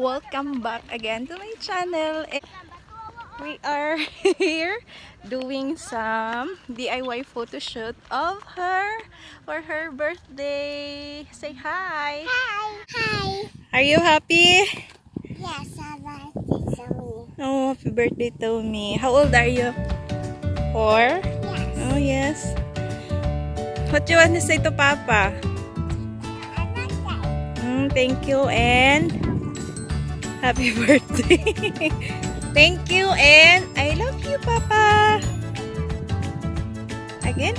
Welcome back again to my channel. We are here doing some DIY photo shoot of her for her birthday. Say hi. Hi. Hi. Are you happy? Yes, I'm happy to me. Oh, happy birthday to me. How old are you? 4? Yes. Oh, yes. What you want to say to Papa? Thank you and happy birthday. Thank you and I love you, Papa. Again?